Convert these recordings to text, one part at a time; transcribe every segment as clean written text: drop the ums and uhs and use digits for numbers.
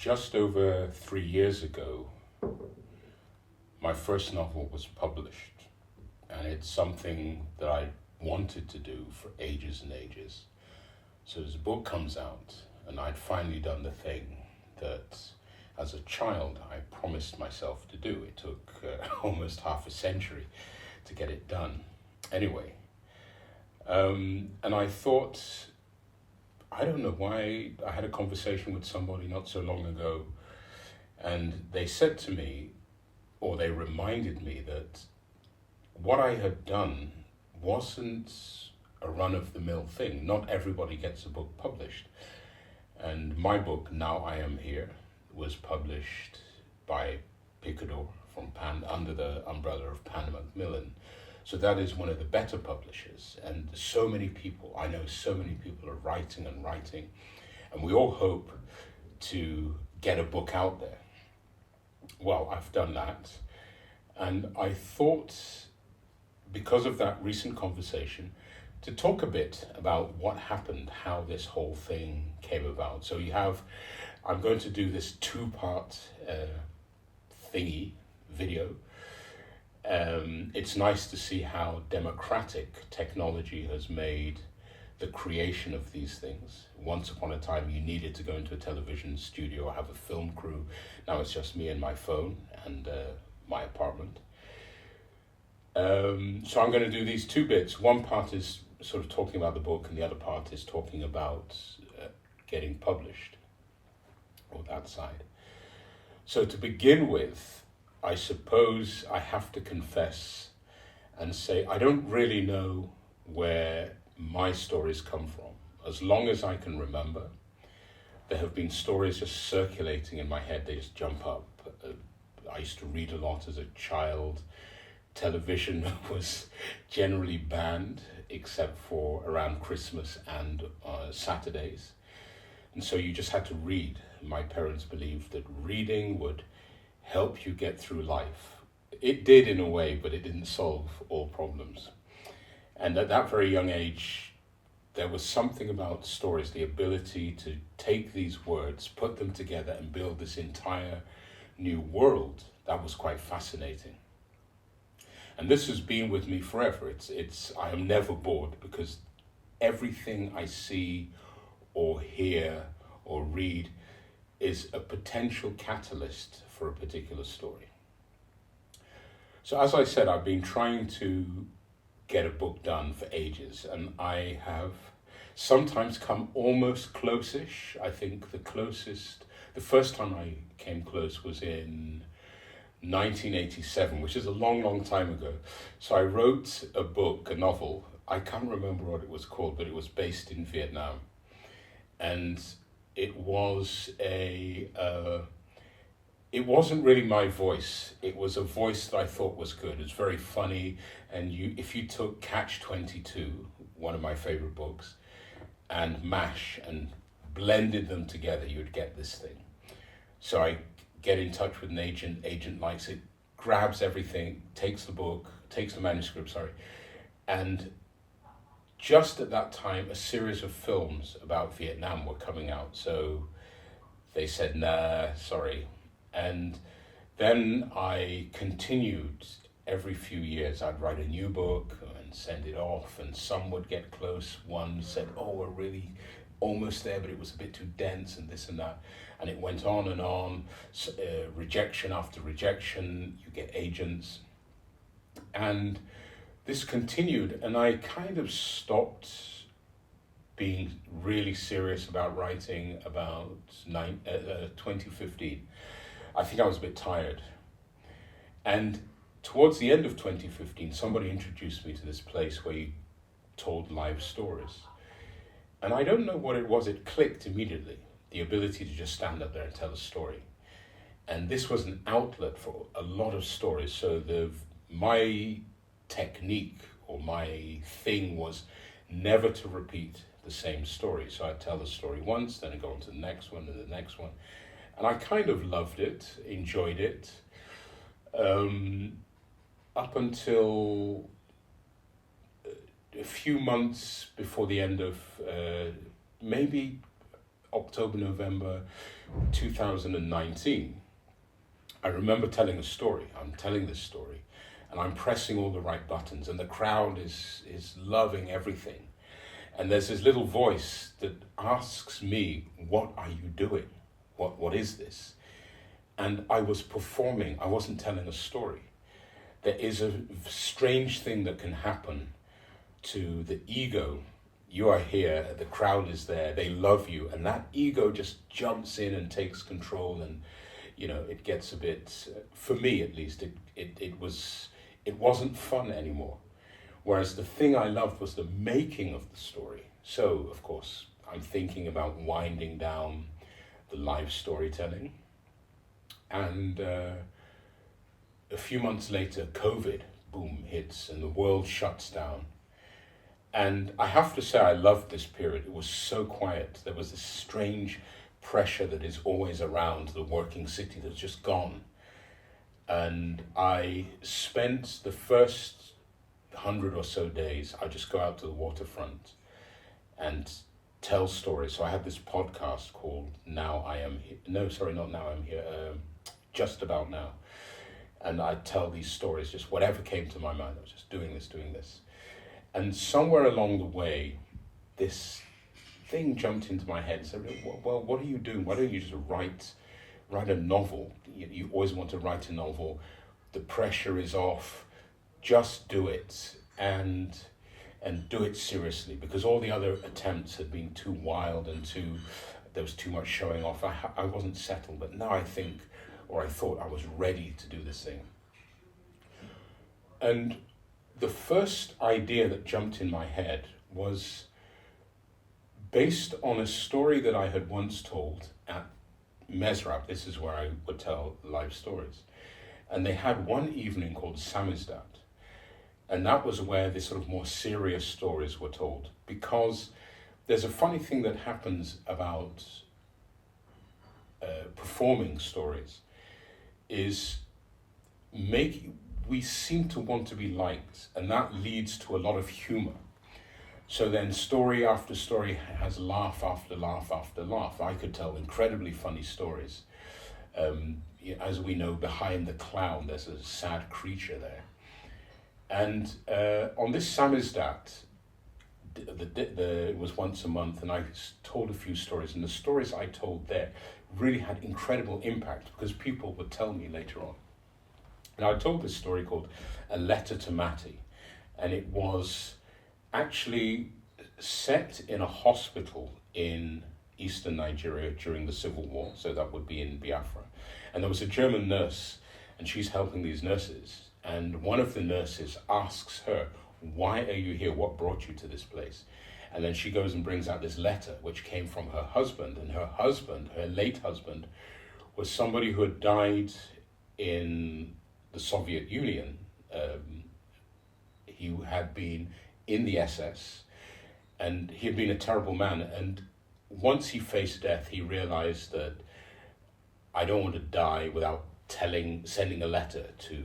just over 3 years ago, my first novel was published, and it's something that I wanted to do for ages and ages. So as the book comes out, and I'd finally done the thing that as a child I promised myself to do. It took almost half a century to get it done. Anyway, and I thought, I don't know why, I had a conversation with somebody not so long ago, and they said to me, or they reminded me, that what I had done wasn't a run-of-the-mill thing. Not everybody gets a book published. And my book, Now I Am Here, was published by Picador under the umbrella of PanMacmillan. So that is one of the better publishers. And so many people, I know so many people are writing and writing, and we all hope to get a book out there. Well, I've done that. And I thought, because of that recent conversation, to talk a bit about what happened, how this whole thing came about. So I'm going to do this two-part video. It's nice to see how democratic technology has made the creation of these things. Once upon a time, you needed to go into a television studio or have a film crew. Now it's just me and my phone and my apartment. So I'm going to do these two bits. One part is sort of talking about the book, and the other part is talking about getting published, or that side. So to begin with, I suppose I have to confess and say I don't really know where my stories come from. As long as I can remember, there have been stories just circulating in my head. They just jump up. I used to read a lot as a child. Television was generally banned except for around Christmas and Saturdays. And so you just had to read. My parents believed that reading would help you get through life. It did in a way, but it didn't solve all problems. And at that very young age, there was something about stories, the ability to take these words, put them together, and build this entire new world. That was quite fascinating. And this has been with me forever. I am never bored, because everything I see or hear or read is a potential catalyst for a particular story. So as I said, I've been trying to get a book done for ages, and I have sometimes come almost close-ish. I think the first time I came close was in 1987, which is a long, long time ago. So I wrote a book, a novel. I can't remember what it was called, but it was based in Vietnam. And it was it wasn't really my voice. It was a voice that I thought was good. It's very funny. And if you took Catch-22, one of my favorite books, and MASH and blended them together, you'd get this thing. So I get in touch with an agent likes it, grabs everything, takes the manuscript, and just at that time, a series of films about Vietnam were coming out. So they said, nah, sorry. And then I continued every few years. I'd write a new book and send it off, and some would get close. One said, oh, we're really almost there, but it was a bit too dense, and this and that. And it went on and on, rejection after rejection. You get agents. And this continued, and I kind of stopped being really serious about writing about 2015. I think I was a bit tired. And towards the end of 2015, somebody introduced me to this place where you told live stories. And I don't know what it was, it clicked immediately, the ability to just stand up there and tell a story. And this was an outlet for a lot of stories. So my technique or my thing was never to repeat the same story. So I'd tell the story once, then I'd go on to the next one and the next one. And I kind of loved it, enjoyed it, up until a few months before the end of, maybe October, November 2019, I remember telling a story. I'm telling this story, and I'm pressing all the right buttons, and the crowd is loving everything. And there's this little voice that asks me, what are you doing? What is this? And I was performing. I wasn't telling a story. There is a strange thing that can happen to the ego. You are here, the crowd is there, they love you, and that ego just jumps in and takes control, and it gets a bit, for me at least, it wasn't fun anymore. Whereas the thing I loved was the making of the story. So, of course, I'm thinking about winding down the live storytelling. And a few months later, COVID, boom, hits and the world shuts down. And I have to say, I loved this period. It was so quiet. There was this strange pressure that is always around the working city that's just gone. And I spent the first 100 or so days, I just go out to the waterfront and tell stories. So I had this podcast called Now I Am Here. No, sorry, not Now I'm Here. Just About Now. And I tell these stories, just whatever came to my mind. I was just doing this. And somewhere along the way, this thing jumped into my head and said, well, what are you doing? Why don't you just write a novel? You always want to write a novel. The pressure is off. Just do it and do it seriously, because all the other attempts had been too wild and there was too much showing off. I wasn't settled, but now I thought I was ready to do this thing. And the first idea that jumped in my head was based on a story that I had once told at Mesrab. This is where I would tell live stories. And they had one evening called Samizdat. And that was where the sort of more serious stories were told. Because there's a funny thing that happens about performing stories is we seem to want to be liked, and that leads to a lot of humor. So then story after story has laugh after laugh after laugh. I could tell incredibly funny stories. As we know, behind the clown, there's a sad creature there. And on this Samizdat, it was once a month, and I told a few stories, and the stories I told there really had incredible impact because people would tell me later on. And I told this story called A Letter to Mati, and it was actually set in a hospital in eastern Nigeria during the Civil War, so that would be in Biafra. And there was a German nurse, and she's helping these nurses. And one of the nurses asks her, why are you here? What brought you to this place? And then she goes and brings out this letter, which came from her husband. And her husband, her late husband, was somebody who had died in the Soviet Union. He had been in the SS, and he had been a terrible man. And once he faced death, he realized that I don't want to die without sending a letter to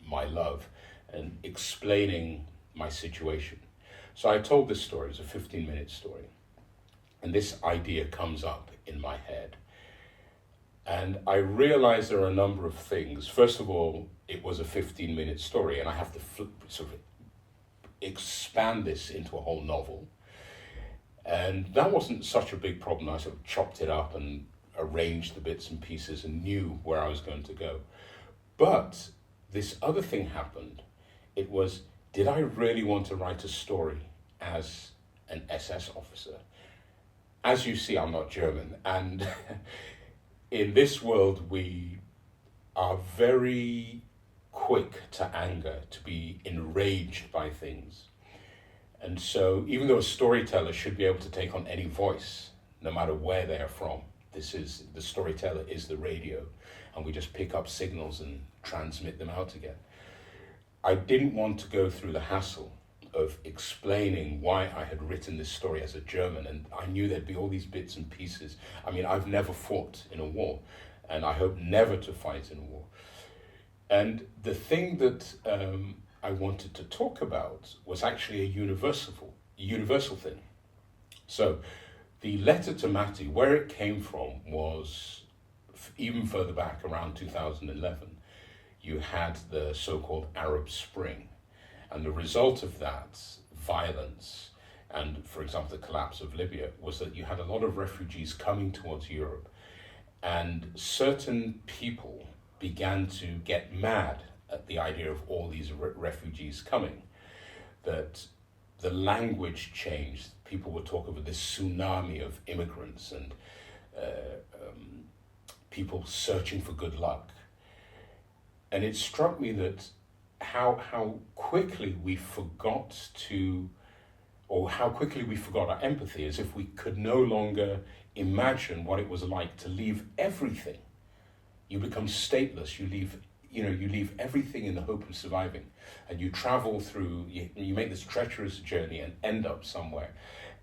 my love and explaining my situation. So I told this story. It's a 15-minute story. And this idea comes up in my head. And I realized there are a number of things. First of all, it was a 15-minute story, and I have to sort of expand this into a whole novel. And that wasn't such a big problem. I sort of chopped it up and arranged the bits and pieces and knew where I was going to go. But this other thing happened. It was, did I really want to write a story as an SS officer? As you see, I'm not German. And in this world, we are very quick to anger, to be enraged by things. And so even though a storyteller should be able to take on any voice, no matter where they are from, the storyteller is the radio, and we just pick up signals and transmit them out again. I didn't want to go through the hassle of explaining why I had written this story as a German, and I knew there'd be all these bits and pieces. I mean, I've never fought in a war, and I hope never to fight in a war. And the thing that I wanted to talk about was actually a universal thing. So the letter to Matti, where it came from was even further back, around 2011. You had the so-called Arab Spring, and the result of that violence and, for example, the collapse of Libya was that you had a lot of refugees coming towards Europe, and certain people began to get mad at the idea of all these refugees coming, that the language changed. People would talk about this tsunami of immigrants and people searching for good luck. And it struck me that how quickly we forgot our empathy, as if we could no longer imagine what it was like to leave everything. You become stateless, you leave everything in the hope of surviving, and you travel through, you make this treacherous journey and end up somewhere.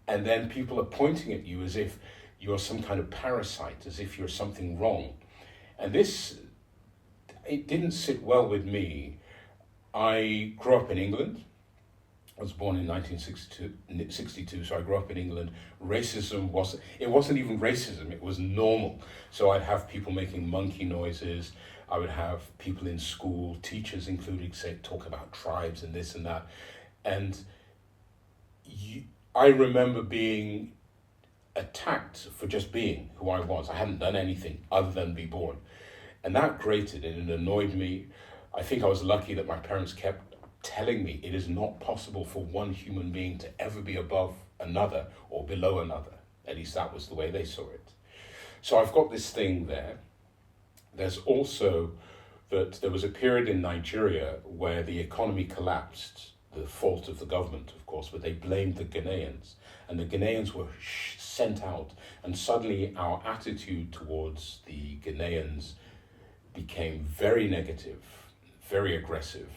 And then people are pointing at you as if you're some kind of parasite, as if you're something wrong. And it didn't sit well with me. I grew up in England. I was born in 1962, so I grew up in England. Racism wasn't even racism, it was normal. So I'd have people making monkey noises. I would have people in school, teachers including, talk about tribes and this and that. And I remember being attacked for just being who I was. I hadn't done anything other than be born. And that grated and it annoyed me. I think I was lucky that my parents kept telling me it is not possible for one human being to ever be above another or below another. At least that was the way they saw it. So I've got this thing there. There's also that there was a period in Nigeria where the economy collapsed, the fault of the government, of course, but they blamed the Ghanaians. And the Ghanaians were sent out. And suddenly our attitude towards the Ghanaians became very negative, very aggressive.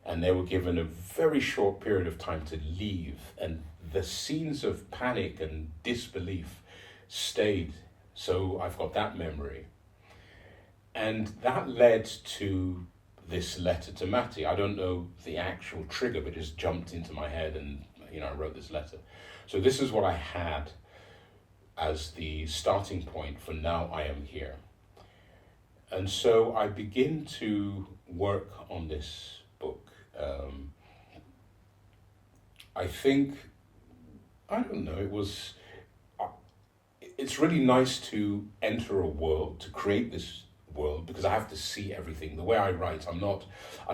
And they were given a very short period of time to leave. And the scenes of panic and disbelief stayed. So I've got that memory. And that led to this letter to Matti. I don't know the actual trigger, but it just jumped into my head and, I wrote this letter. So this is what I had as the starting point for Now I Am Here. And so I begin to work on this book. I think, it's really nice to enter a world, to create this world, because I have to see everything. The way I write, I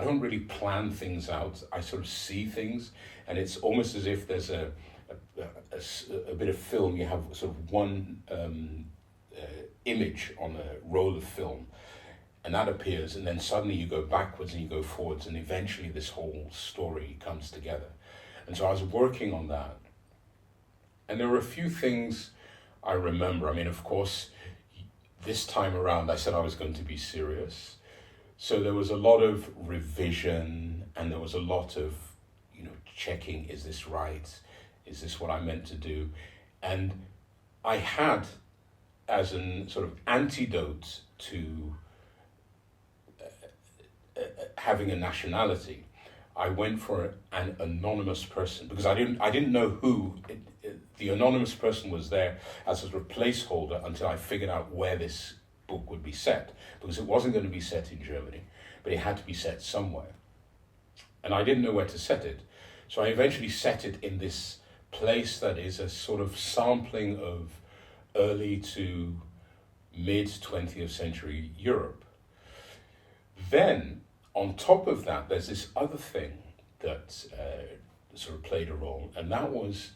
don't really plan things out. I sort of see things, and it's almost as if there's a bit of film. You have sort of one image on a roll of film, and that appears, and then suddenly you go backwards and you go forwards, and eventually this whole story comes together. And so I was working on that, and there were a few things I remember. Of course, this time around I said I was going to be serious, so there was a lot of revision, and there was a lot of checking, is this right, is this what I meant to do? And I had, as an sort of antidote to having a nationality, I went for an anonymous person, because I didn't know who. The anonymous person was there as a sort of placeholder until I figured out where this book would be set, because it wasn't going to be set in Germany, but it had to be set somewhere. And I didn't know where to set it. So I eventually set it in this place that is a sort of sampling of early to mid 20th century Europe. Then, on top of that, there's this other thing that sort of played a role, and that was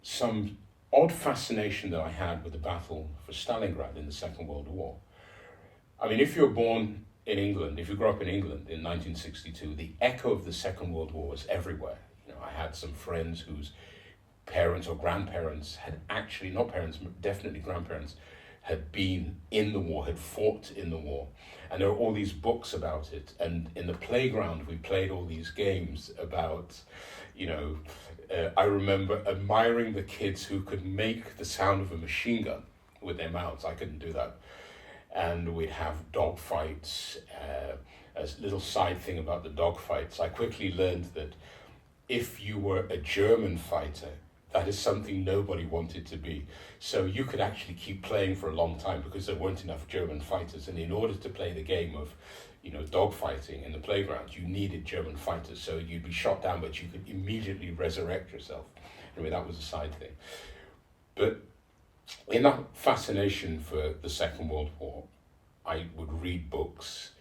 some odd fascination that I had with the battle for Stalingrad in the Second World War. If you're born in England, if you grew up in England in 1962, the echo of the Second World War was everywhere. I had some friends whose parents or grandparents had actually, not parents, definitely grandparents, had been in the war, had fought in the war. And there were all these books about it. And in the playground, we played all these games about, I remember admiring the kids who could make the sound of a machine gun with their mouths. I couldn't do that. And we'd have dog fights. As a little side thing about the dog fights, I quickly learned that if you were a German fighter, That is something nobody wanted to be. So you could actually keep playing for a long time because there weren't enough German fighters. And in order to play the game of, dogfighting in the playground, you needed German fighters. So you'd be shot down, but you could immediately resurrect yourself. Anyway, that was a side thing. But in that fascination for the Second World War, I would read books.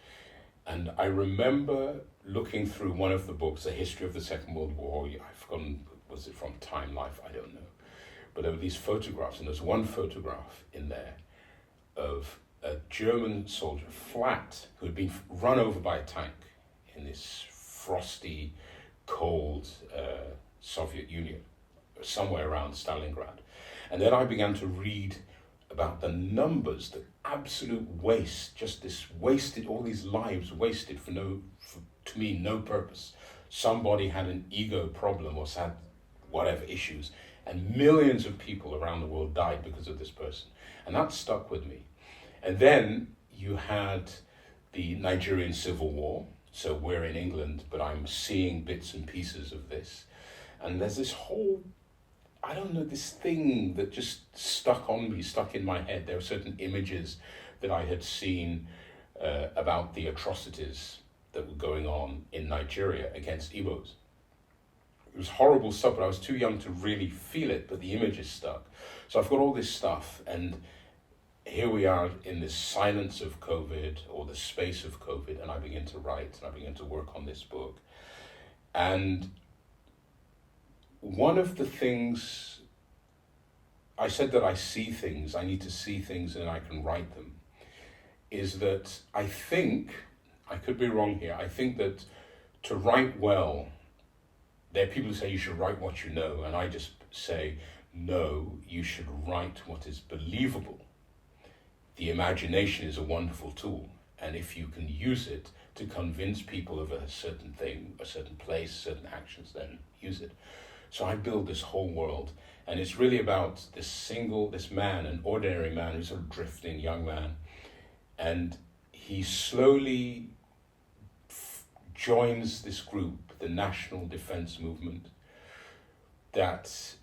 And I remember looking through one of the books, The History of the Second World War. I've forgotten, was it from Time Life? I don't know. But there were these photographs, and there's one photograph in there of a German soldier, flat, who had been run over by a tank in this frosty, cold Soviet Union, somewhere around Stalingrad. And then I began to read about the numbers, the absolute waste, just this wasted, all these lives wasted for to me, no purpose. Somebody had an ego problem or had whatever issues, and millions of people around the world died because of this person. And that stuck with me. And then you had the Nigerian Civil War. So we're in England, but I'm seeing bits and pieces of this. And there's this whole, I don't know, this thing that just stuck in my head. There were certain images that I had seen about the atrocities that were going on in Nigeria against Igbos. It was horrible stuff, but I was too young to really feel it, but the images stuck. So I've got all this stuff, and here we are in this silence of COVID, or the space of COVID, and I begin to write, and I begin to work on this book. And one of the things, I said that I see things, I need to see things and I can write them, is that I think, I could be wrong here, I think that to write well, there are people who say you should write what you know, and I just say, no, you should write what is believable. The imagination is a wonderful tool, and if you can use it to convince people of a certain thing, a certain place, certain actions, then use it. So I build this whole world, and it's really about this man, an ordinary man, who's a drifting young man, and he slowly joins this group, the National Defense Movement, that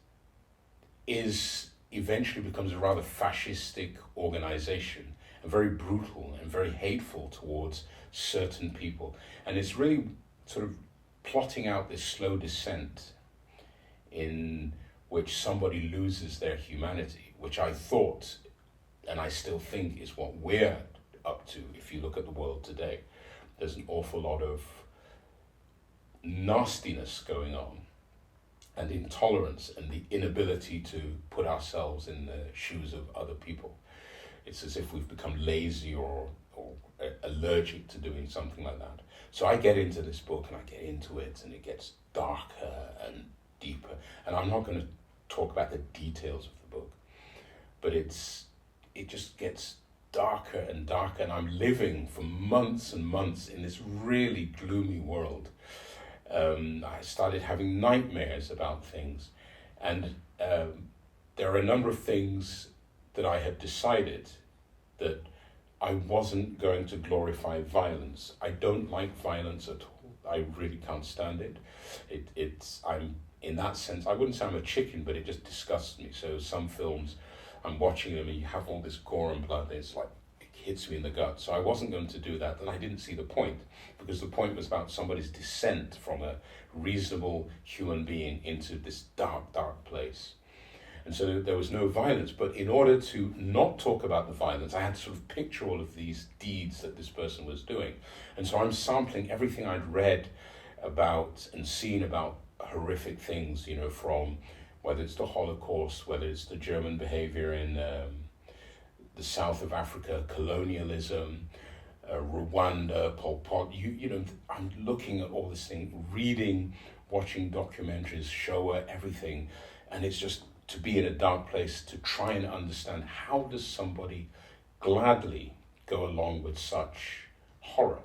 eventually becomes a rather fascistic organization, and very brutal and very hateful towards certain people. And it's really sort of plotting out this slow descent in which somebody loses their humanity, which I thought, and I still think, is what we're up to. If you look at the world today, there's an awful lot of nastiness going on, and intolerance, and the inability to put ourselves in the shoes of other people. It's as if we've become lazy or allergic to doing something like that. So I get into this book, and I get into it, and it gets darker and deeper. And I'm not going to talk about the details of the book, but it just gets darker and darker, and I'm living for months and months in this really gloomy world. I started having nightmares about things, and there are a number of things that I had decided that I wasn't going to glorify violence. I don't like violence at all. I really can't stand it. I'm in that sense, I wouldn't say I'm a chicken, but it just disgusts me. So some films, I'm watching them and you have all this gore and blood, and it's like, it hits me in the gut. So I wasn't going to do that, and I didn't see the point, because the point was about somebody's descent from a reasonable human being into this dark, dark place. And so there was no violence, but in order to not talk about the violence, I had to sort of picture all of these deeds that this person was doing. And so I'm sampling everything I'd read about and seen about horrific things, from whether it's the Holocaust, whether it's the German behavior in the south of Africa, colonialism, Rwanda, Pol Pot. I'm looking at all this thing, reading, watching documentaries, Shoah, everything, and it's just to be in a dark place to try and understand, how does somebody gladly go along with such horror?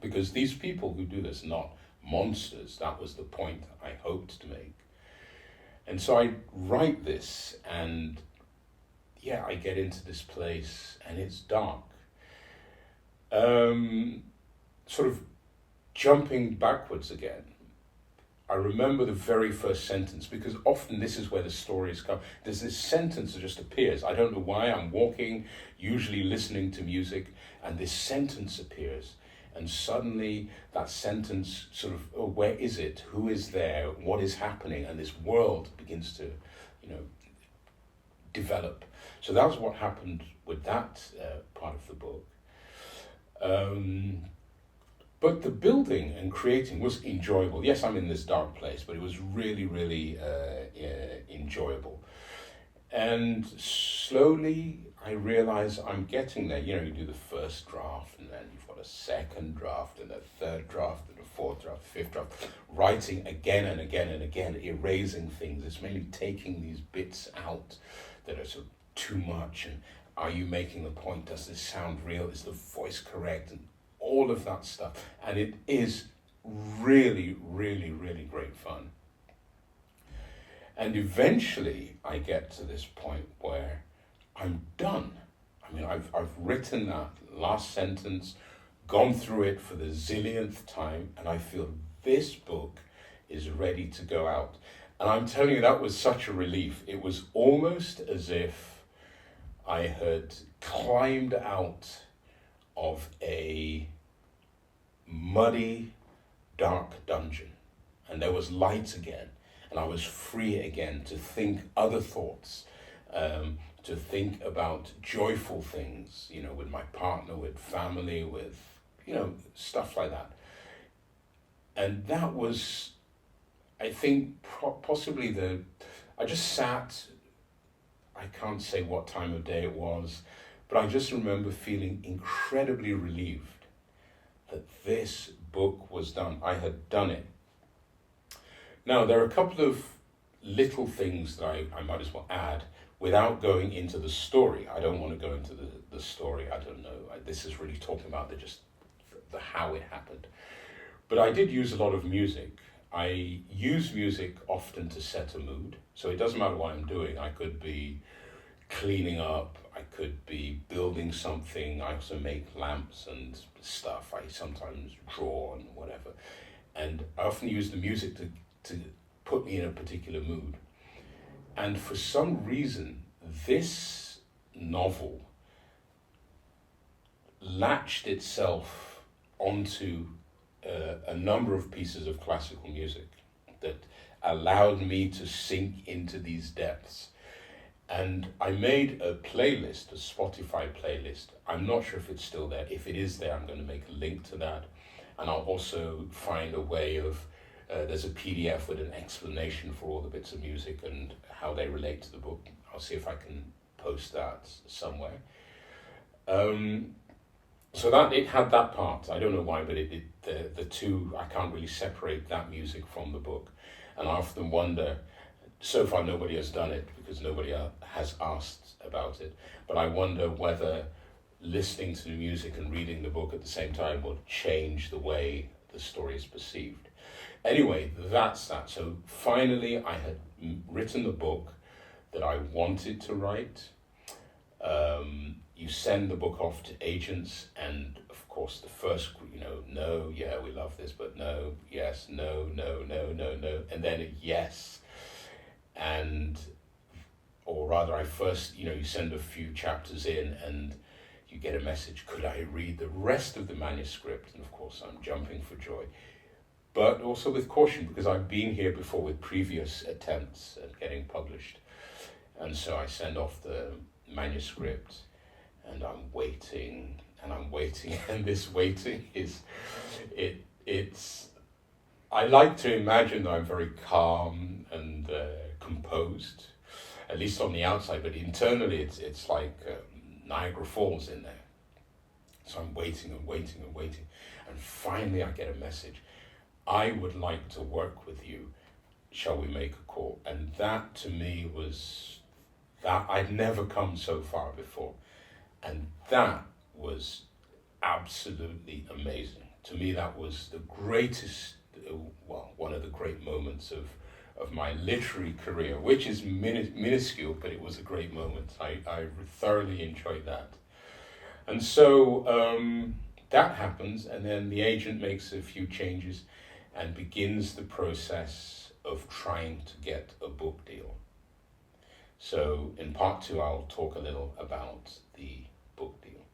Because these people who do this are not monsters. That was the point I hoped to make. And so I write this, and I get into this place, and it's dark. Sort of jumping backwards again, I remember the very first sentence, because often this is where the stories come. There's this sentence that just appears. I don't know why. I'm walking, usually listening to music, and this sentence appears. And suddenly that sentence sort of, oh, where is it? Who is there? What is happening? And this world begins to, develop. So that was what happened with that part of the book. But the building and creating was enjoyable. Yes, I'm in this dark place, but it was really, really enjoyable. And slowly I realize I'm getting there. You do the first draft, and then you've got a second draft, and a third draft, and a fourth draft, fifth draft, writing again and again and again, erasing things. It's mainly taking these bits out that are sort of too much, and are you making the point? Does this sound real? Is the voice correct? And all of that stuff. And it is really, really, really great fun. And eventually I get to this point where I'm done. I mean, I've written that last sentence, gone through it for the zillionth time, and I feel this book is ready to go out. And I'm telling you, that was such a relief. It was almost as if I had climbed out of a muddy, dark dungeon, and there was light again, and I was free again to think other thoughts, to think about joyful things, with my partner, with family, with, stuff like that. And that was, I think, possibly I just sat, I can't say what time of day it was, but I just remember feeling incredibly relieved that this book was done. I had done it. Now, there are a couple of little things that I might as well add without going into the story. I don't want to go into the story. I don't know. This is really talking about the how it happened. But I did use a lot of music. I use music often to set a mood. So it doesn't matter what I'm doing. I could be cleaning up, I could be building something. I also make lamps and stuff. I sometimes draw and whatever. And I often use the music to put me in a particular mood. And for some reason, this novel latched itself onto a number of pieces of classical music that allowed me to sink into these depths. And I made a playlist, a Spotify playlist. I'm not sure if it's still there. If it is there, I'm going to make a link to that. And I'll also find a way of, there's a PDF with an explanation for all the bits of music and how they relate to the book. I'll see if I can post that somewhere. So that it had that part. I don't know why, but the two, I can't really separate that music from the book. And I often wonder, so far nobody has done it because nobody has asked about it, but I wonder whether listening to the music and reading the book at the same time will change the way the story is perceived. Anyway, that's that. So finally I had written the book that I wanted to write. You send the book off to agents, and of course the first, no, yeah, we love this, but no, yes, no, and then a yes. Or rather I first, you send a few chapters in and you get a message, could I read the rest of the manuscript? And of course I'm jumping for joy, but also with caution, because I've been here before with previous attempts at getting published. And so I send off the manuscript, and I'm waiting, and this waiting is, it's, I like to imagine that I'm very calm and composed, at least on the outside, but internally it's like Niagara Falls in there. So I'm waiting, and finally I get a message. I would like to work with you. Shall we make a call? And that to me was, that I'd never come so far before. And that was absolutely amazing. To me, that was the greatest, one of the great moments of my literary career, which is minuscule, but it was a great moment. I thoroughly enjoyed that. And so that happens, and then the agent makes a few changes, and begins the process of trying to get a book deal. So in part 2, I'll talk a little about the book deal.